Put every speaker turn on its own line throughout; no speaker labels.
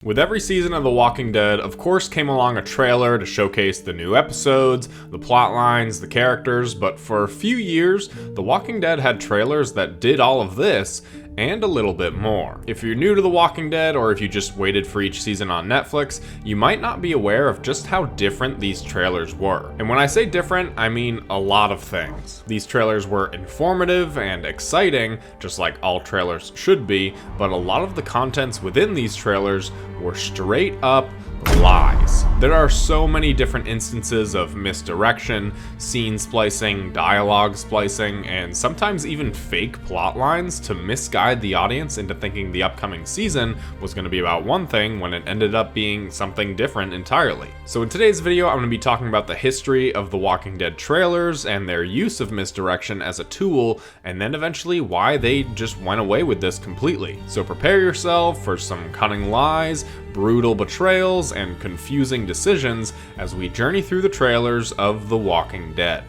With every season of The Walking Dead, of course, came along a trailer to showcase the new episodes, the plot lines, the characters, but for a few years, The Walking Dead had trailers that did all of this, and a little bit more. If you're new to The Walking Dead, or if you just waited for each season on Netflix, you might not be aware of just how different these trailers were. And when I say different, I mean a lot of things. These trailers were informative and exciting, just like all trailers should be, but a lot of the contents within these trailers were straight up lies. There are so many different instances of misdirection, scene splicing, dialogue splicing, and sometimes even fake plot lines to misguide the audience into thinking the upcoming season was going to be about one thing when it ended up being something different entirely. So in today's video, I'm going to be talking about the history of The Walking Dead trailers and their use of misdirection as a tool, and then eventually why they just went away with this completely. So prepare yourself for some cunning lies, brutal betrayals, and confusing decisions as we journey through the trailers of The Walking Dead.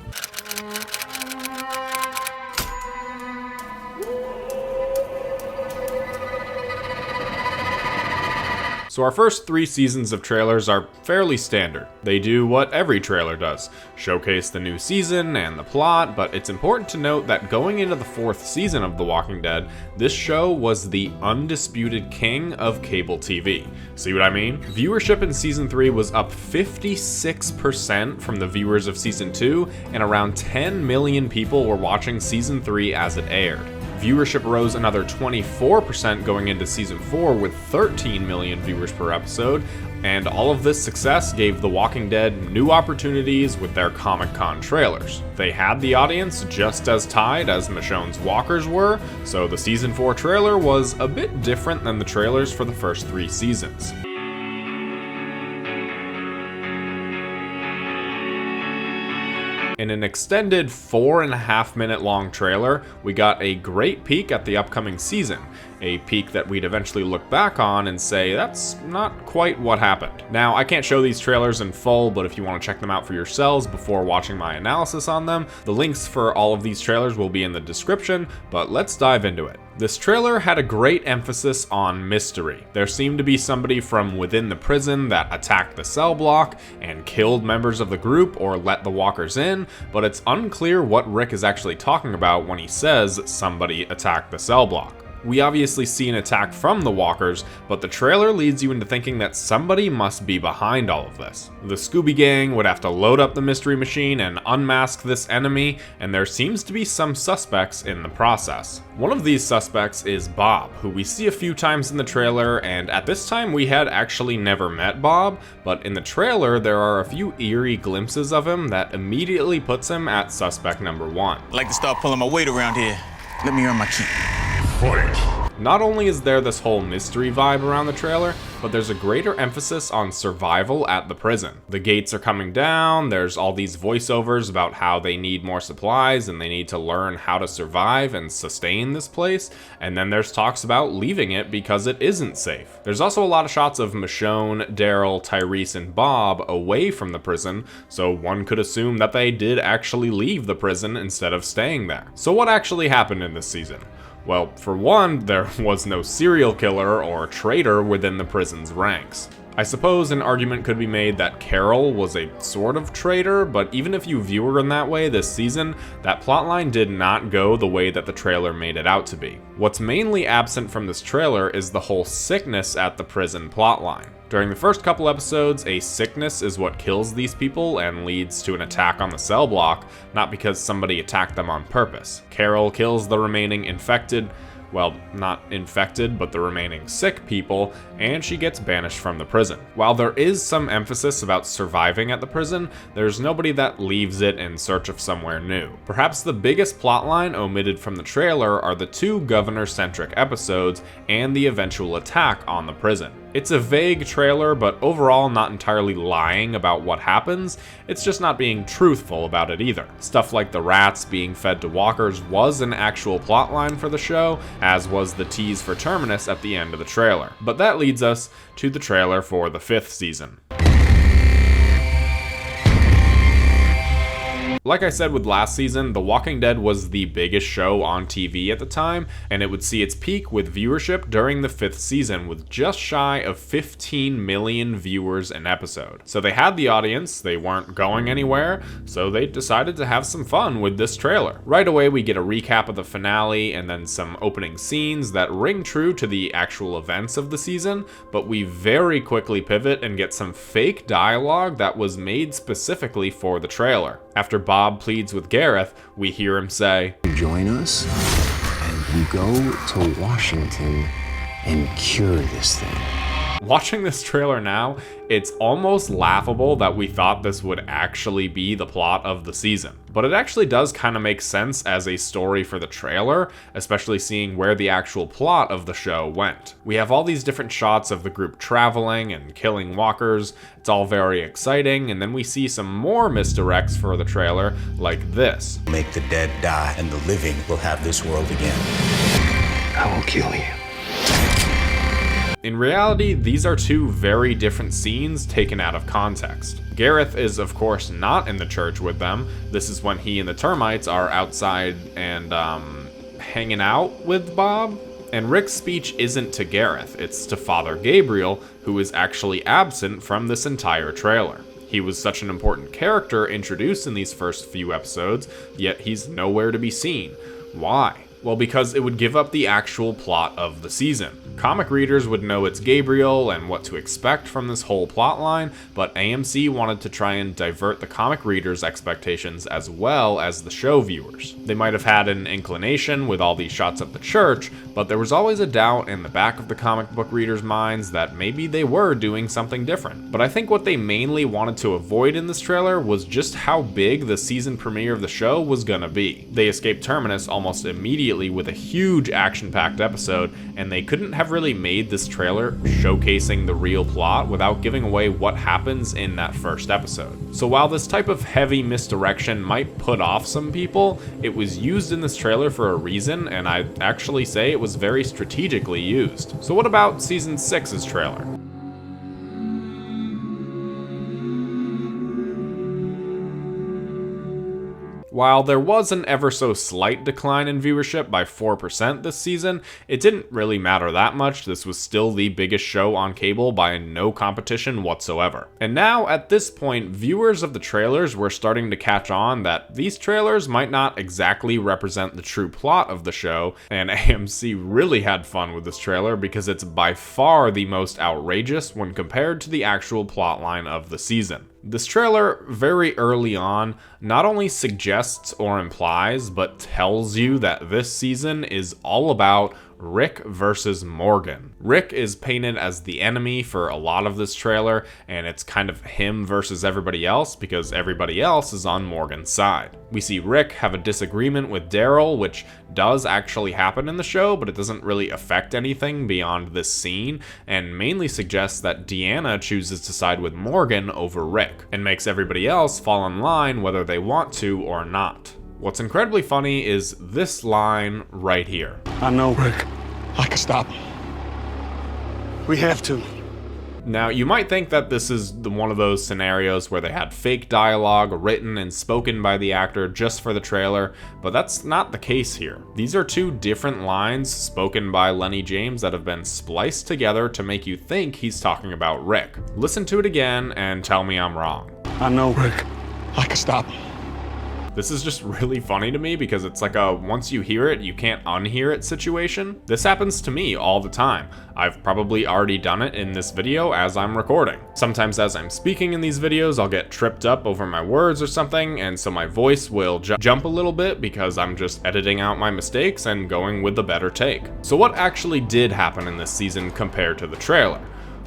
So our first 3 seasons of trailers are fairly standard. They do what every trailer does, showcase the new season and the plot, but it's important to note that going into the 4th season of The Walking Dead, this show was the undisputed king of cable TV. See what I mean? Viewership in season 3 was up 56% from the viewers of season 2, and around 10 million people were watching season 3 as it aired. Viewership rose another 24% going into season 4 with 13 million viewers per episode, and all of this success gave The Walking Dead new opportunities with their Comic-Con trailers. They had the audience just as tied as Michonne's walkers were, so the season 4 trailer was a bit different than the trailers for the first 3 seasons. In an extended 4.5-minute long trailer, we got a great peek at the upcoming season, a peek that we'd eventually look back on and say, that's not quite what happened. Now, I can't show these trailers in full, but if you want to check them out for yourselves before watching my analysis on them, the links for all of these trailers will be in the description, but let's dive into it. This trailer had a great emphasis on mystery. There seemed to be somebody from within the prison that attacked the cell block and killed members of the group or let the walkers in, but it's unclear what Rick is actually talking about when he says somebody attacked the cell block. We obviously see an attack from the walkers, but the trailer leads you into thinking that somebody must be behind all of this. The Scooby Gang would have to load up the mystery machine and unmask this enemy, and there seems to be some suspects in the process. One of these suspects is Bob, who we see a few times in the trailer, and at this time we had actually never met Bob, but in the trailer there are a few eerie glimpses of him that immediately puts him at suspect number 1.
I like to start pulling my weight around here. Let me earn my keep.
Not only is there this whole mystery vibe around the trailer, but there's a greater emphasis on survival at the prison. The gates are coming down, there's all these voiceovers about how they need more supplies and they need to learn how to survive and sustain this place, and then there's talks about leaving it because it isn't safe. There's also a lot of shots of Michonne, Daryl, Tyrese, and Bob away from the prison, so one could assume that they did actually leave the prison instead of staying there. So what actually happened in this season? Well, for one, there was no serial killer or traitor within the prison's ranks. I suppose an argument could be made that Carol was a sort of traitor, but even if you view her in that way this season, that plotline did not go the way that the trailer made it out to be. What's mainly absent from this trailer is the whole sickness at the prison plotline. During the first couple episodes, a sickness is what kills these people and leads to an attack on the cell block, not because somebody attacked them on purpose. Carol kills the remaining infected, well, not infected, but the remaining sick people, and she gets banished from the prison. While there is some emphasis about surviving at the prison, there's nobody that leaves it in search of somewhere new. Perhaps the biggest plotline omitted from the trailer are the 2 governor-centric episodes and the eventual attack on the prison. It's a vague trailer, but overall not entirely lying about what happens, it's just not being truthful about it either. Stuff like the rats being fed to walkers was an actual plotline for the show, as was the tease for Terminus at the end of the trailer. But that leads us to the trailer for the 5th season. Like I said with last season, The Walking Dead was the biggest show on TV at the time, and it would see its peak with viewership during the 5th season with just shy of 15 million viewers an episode. So they had the audience, they weren't going anywhere, so they decided to have some fun with this trailer. Right away we get a recap of the finale and then some opening scenes that ring true to the actual events of the season, but we very quickly pivot and get some fake dialogue that was made specifically for the trailer. After Bob pleads with Gareth, we hear him say,
"Join us, and we go to Washington and cure this thing."
Watching this trailer now, it's almost laughable that we thought this would actually be the plot of the season. But it actually does kind of make sense as a story for the trailer, especially seeing where the actual plot of the show went. We have all these different shots of the group traveling and killing walkers. It's all very exciting, and then we see some more misdirects for the trailer, like this.
Make the dead die, and the living will have this world again.
I will kill you.
In reality, these are two very different scenes taken out of context. Gareth is of course not in the church with them. This is when he and the termites are outside and hanging out with Bob. And Rick's speech isn't to Gareth, it's to Father Gabriel, who is actually absent from this entire trailer. He was such an important character introduced in these first few episodes, yet he's nowhere to be seen. Why? Well, because it would give up the actual plot of the season. Comic readers would know it's Gabriel and what to expect from this whole plotline, but AMC wanted to try and divert the comic readers' expectations as well as the show viewers. They might have had an inclination with all these shots at the church, but there was always a doubt in the back of the comic book readers' minds that maybe they were doing something different. But I think what they mainly wanted to avoid in this trailer was just how big the season premiere of the show was gonna be. They escaped Terminus almost immediately with a huge action-packed episode, and they couldn't have really made this trailer showcasing the real plot without giving away what happens in that first episode. So while this type of heavy misdirection might put off some people, it was used in this trailer for a reason, and I'd actually say it was very strategically used. So what about Season 6's trailer? While there was an ever so slight decline in viewership by 4% this season, it didn't really matter that much. This was still the biggest show on cable by no competition whatsoever. And now, at this point, viewers of the trailers were starting to catch on that these trailers might not exactly represent the true plot of the show, and AMC really had fun with this trailer because it's by far the most outrageous when compared to the actual plotline of the season. This trailer, very early on, not only suggests or implies, but tells you that this season is all about Rick versus Morgan. Rick is painted as the enemy for a lot of this trailer, and it's kind of him versus everybody else because everybody else is on Morgan's side. We see Rick have a disagreement with Daryl, which does actually happen in the show, but it doesn't really affect anything beyond this scene, and mainly suggests that Deanna chooses to side with Morgan over Rick, and makes everybody else fall in line whether they want to or not. What's incredibly funny is this line right here.
I know, Rick. I can stop him. We have to.
Now, you might think that this is one of those scenarios where they had fake dialogue written and spoken by the actor just for the trailer, but that's not the case here. These are two different lines spoken by Lenny James that have been spliced together to make you think he's talking about Rick. Listen to it again and tell me I'm wrong.
I know, Rick. I can stop him.
This is just really funny to me because it's like a once you hear it, you can't unhear it situation. This happens to me all the time. I've probably already done it in this video as I'm recording. Sometimes as I'm speaking in these videos, I'll get tripped up over my words or something, and so my voice will jump a little bit because I'm just editing out my mistakes and going with the better take. So what actually did happen in this season compared to the trailer?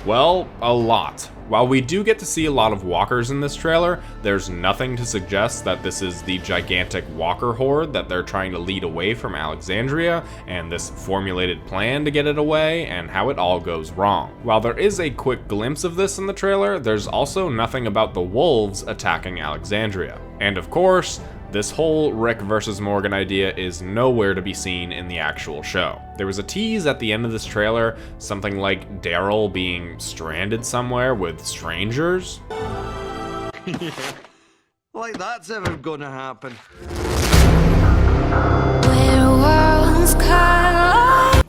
Well, a lot. While we do get to see a lot of walkers in this trailer, there's nothing to suggest that this is the gigantic walker horde that they're trying to lead away from Alexandria, and this formulated plan to get it away, and how it all goes wrong. While there is a quick glimpse of this in the trailer, there's also nothing about the wolves attacking Alexandria. And of course, this whole Rick versus Morgan idea is nowhere to be seen in the actual show. There was a tease at the end of this trailer, something like Daryl being stranded somewhere with strangers.
Like that's ever gonna happen.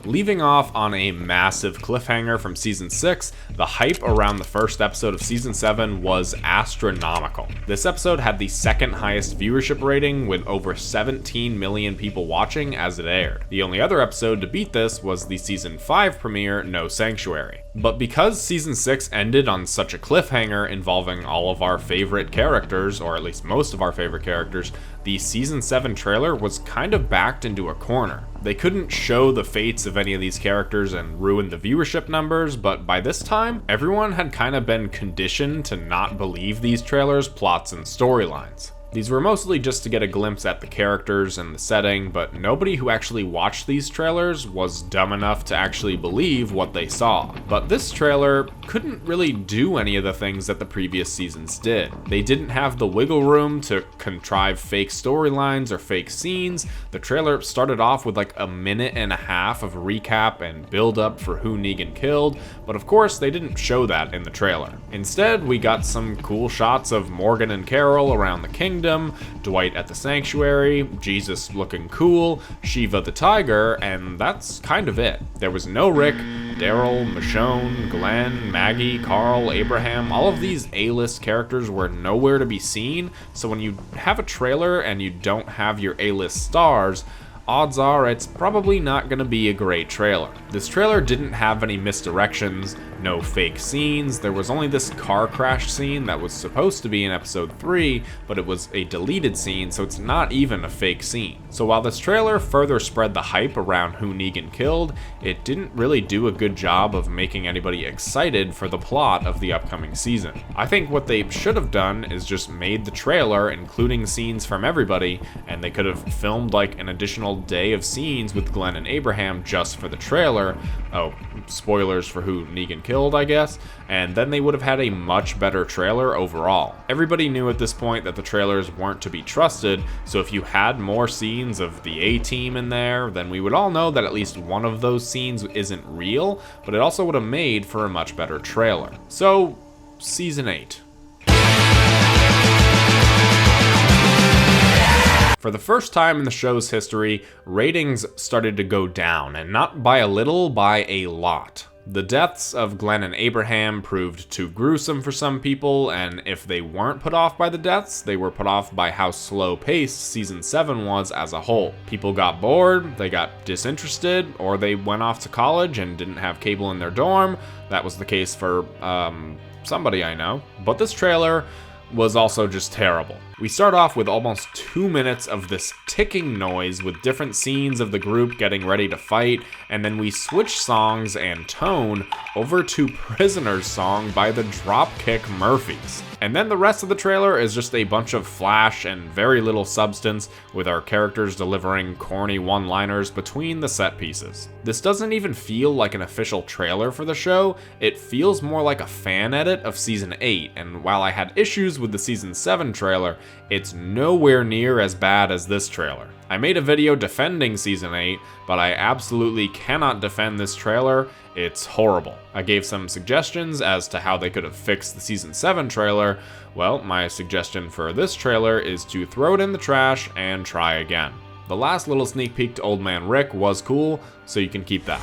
Leaving off on a massive cliffhanger from Season 6, the hype around the first episode of Season 7 was astronomical. This episode had the second highest viewership rating with over 17 million people watching as it aired. The only other episode to beat this was the Season 5 premiere, No Sanctuary. But because Season 6 ended on such a cliffhanger involving all of our favorite characters, or at least most of our favorite characters, the Season 7 trailer was kind of backed into a corner. They couldn't show the fates of any of these characters and ruin the viewership numbers, but by this time, everyone had kind of been conditioned to not believe these trailers' plots and storylines. These were mostly just to get a glimpse at the characters and the setting, but nobody who actually watched these trailers was dumb enough to actually believe what they saw. But this trailer couldn't really do any of the things that the previous seasons did. They didn't have the wiggle room to contrive fake storylines or fake scenes. The trailer started off with like a minute and a half of recap and build up for who Negan killed, but of course they didn't show that in the trailer. Instead, we got some cool shots of Morgan and Carol around the kingdom, Dwight at the sanctuary, Jesus looking cool, Shiva the tiger, and that's kind of it. There was no Rick, Daryl, Michonne, Glenn, Maggie, Carl, Abraham. All of these A-list characters were nowhere to be seen, so when you have a trailer and you don't have your A-list stars, odds are it's probably not going to be a great trailer. This trailer didn't have any misdirections, no fake scenes. There was only this car crash scene that was supposed to be in episode 3, but it was a deleted scene, so it's not even a fake scene. So while this trailer further spread the hype around who Negan killed, it didn't really do a good job of making anybody excited for the plot of the upcoming season. I think what they should have done is just made the trailer including scenes from everybody, and they could have filmed like an additional day of scenes with Glenn and Abraham just for the trailer. Oh, spoilers for who Negan killed, I guess. And then they would have had a much better trailer overall. Everybody knew at this point that the trailers weren't to be trusted, so if you had more scenes of the A-Team in there, then we would all know that at least one of those scenes isn't real, but it also would have made for a much better trailer. So, Season 8. For the first time in the show's history, ratings started to go down, and not by a little, by a lot. The deaths of Glenn and Abraham proved too gruesome for some people, and if they weren't put off by the deaths, they were put off by how slow-paced Season 7 was as a whole. People got bored, they got disinterested, or they went off to college and didn't have cable in their dorm. That was the case for, somebody I know. But this trailer was also just terrible. We start off with almost 2 minutes of this ticking noise with different scenes of the group getting ready to fight, and then we switch songs and tone over to Prisoner's song by the Dropkick Murphys. And then the rest of the trailer is just a bunch of flash and very little substance, with our characters delivering corny one-liners between the set pieces. This doesn't even feel like an official trailer for the show, it feels more like a fan edit of Season 8, and while I had issues with the Season 7 trailer, it's nowhere near as bad as this trailer. I made a video defending Season 8, but I absolutely cannot defend this trailer. It's horrible. I gave some suggestions as to how they could have fixed the Season 7 trailer. Well, my suggestion for this trailer is to throw it in the trash and try again. The last little sneak peek to Old Man Rick was cool, so you can keep that.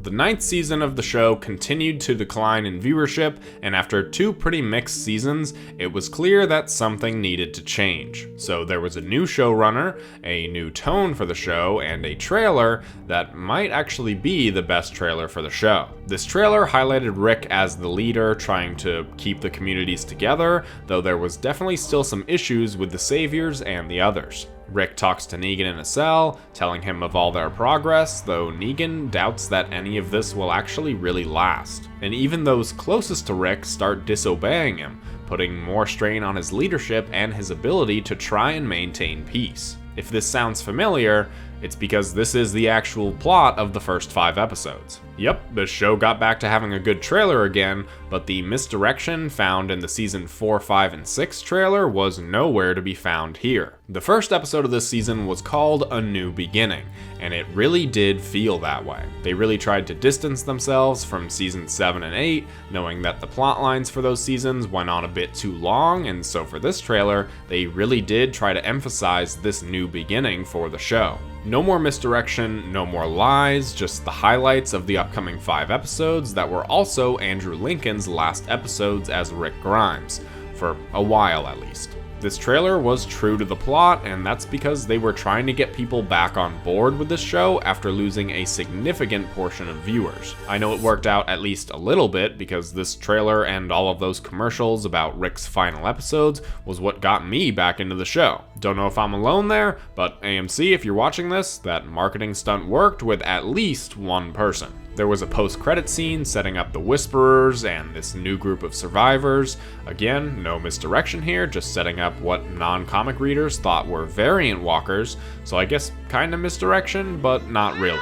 The 9th season of the show continued to decline in viewership, and after 2 pretty mixed seasons, it was clear that something needed to change. So there was a new showrunner, a new tone for the show, and a trailer that might actually be the best trailer for the show. This trailer highlighted Rick as the leader, trying to keep the communities together, though there was definitely still some issues with the Saviors and the others. Rick talks to Negan in a cell, telling him of all their progress, though Negan doubts that any of this will actually really last. And even those closest to Rick start disobeying him, putting more strain on his leadership and his ability to try and maintain peace. If this sounds familiar, it's because this is the actual plot of the first 5 episodes. Yep, the show got back to having a good trailer again, but the misdirection found in the season 4, 5, and 6 trailer was nowhere to be found here. The first episode of this season was called A New Beginning, and it really did feel that way. They really tried to distance themselves from season 7 and 8, knowing that the plot lines for those seasons went on a bit too long, and so for this trailer, they really did try to emphasize this new beginning for the show. No more misdirection, no more lies, just the highlights of the upcoming 5 episodes that were also Andrew Lincoln's last episodes as Rick Grimes, for a while at least. This trailer was true to the plot, and that's because they were trying to get people back on board with this show after losing a significant portion of viewers. I know it worked out at least a little bit, because this trailer and all of those commercials about Rick's final episodes was what got me back into the show. Don't know if I'm alone there, but AMC, if you're watching this, that marketing stunt worked with at least one person. There was a post-credit scene setting up the Whisperers and this new group of survivors. Again, no misdirection here, just setting up what non-comic readers thought were variant walkers, so I guess kinda misdirection, but not really.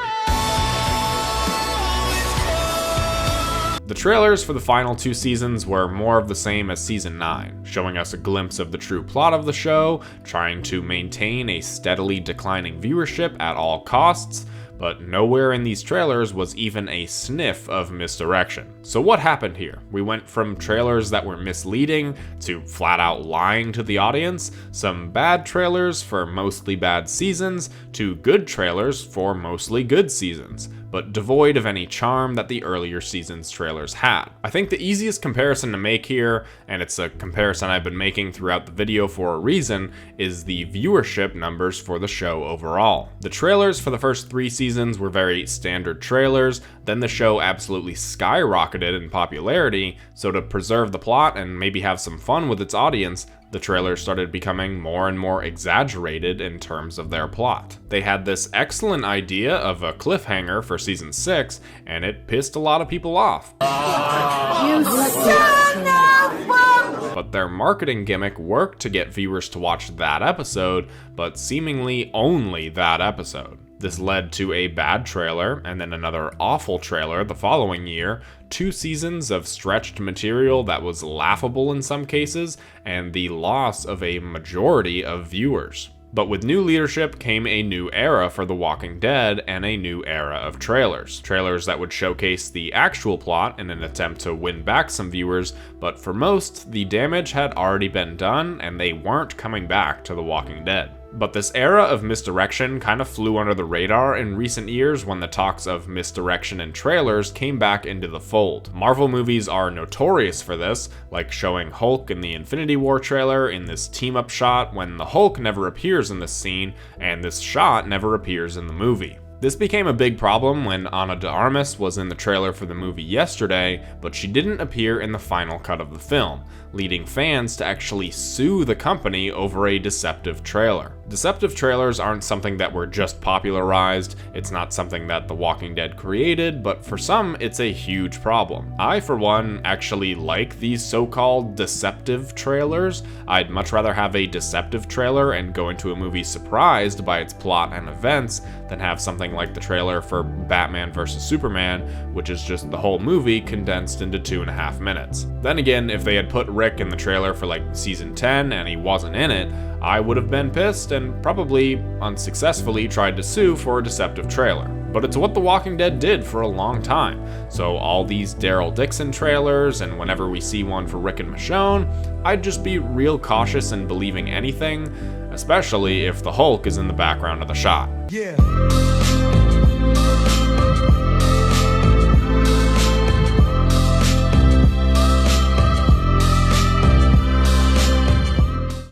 The trailers for the final 2 seasons were more of the same as season 9, showing us a glimpse of the true plot of the show, trying to maintain a steadily declining viewership at all costs, but nowhere in these trailers was even a sniff of misdirection. So what happened here? We went from trailers that were misleading to flat out lying to the audience, some bad trailers for mostly bad seasons, to good trailers for mostly good seasons, but devoid of any charm that the earlier seasons' trailers had. I think the easiest comparison to make here, and it's a comparison I've been making throughout the video for a reason, is the viewership numbers for the show overall. The trailers for the first 3 seasons were very standard trailers, then the show absolutely skyrocketed in popularity, so to preserve the plot and maybe have some fun with its audience, the trailers started becoming more and more exaggerated in terms of their plot. They had this excellent idea of a cliffhanger for season 6, and it pissed a lot of people off. But their marketing gimmick worked to get viewers to watch that episode, but seemingly only that episode. This led to a bad trailer, and then another awful trailer the following year, 2 seasons of stretched material that was laughable in some cases, and the loss of a majority of viewers. But with new leadership came a new era for The Walking Dead and a new era of trailers. Trailers that would showcase the actual plot in an attempt to win back some viewers, but for most, the damage had already been done and they weren't coming back to The Walking Dead. But this era of misdirection kind of flew under the radar in recent years when the talks of misdirection in trailers came back into the fold. Marvel movies are notorious for this, like showing Hulk in the Infinity War trailer in this team-up shot when the Hulk never appears in this scene, and this shot never appears in the movie. This became a big problem when Ana de Armas was in the trailer for the movie Yesterday, but she didn't appear in the final cut of the film, leading fans to actually sue the company over a deceptive trailer. Deceptive trailers aren't something that were just popularized, it's not something that The Walking Dead created, but for some, it's a huge problem. I, for one, actually like these so-called deceptive trailers. I'd much rather have a deceptive trailer and go into a movie surprised by its plot and events than have something like the trailer for Batman vs. Superman, which is just the whole movie condensed into 2.5 minutes. Then again, if they had put Rick in the trailer for like season 10 and he wasn't in it, I would have been pissed and probably unsuccessfully tried to sue for a deceptive trailer. But it's what The Walking Dead did for a long time, so all these Daryl Dixon trailers, and whenever we see one for Rick and Michonne, I'd just be real cautious in believing anything, especially if the Hulk is in the background of the shot.
Yeah.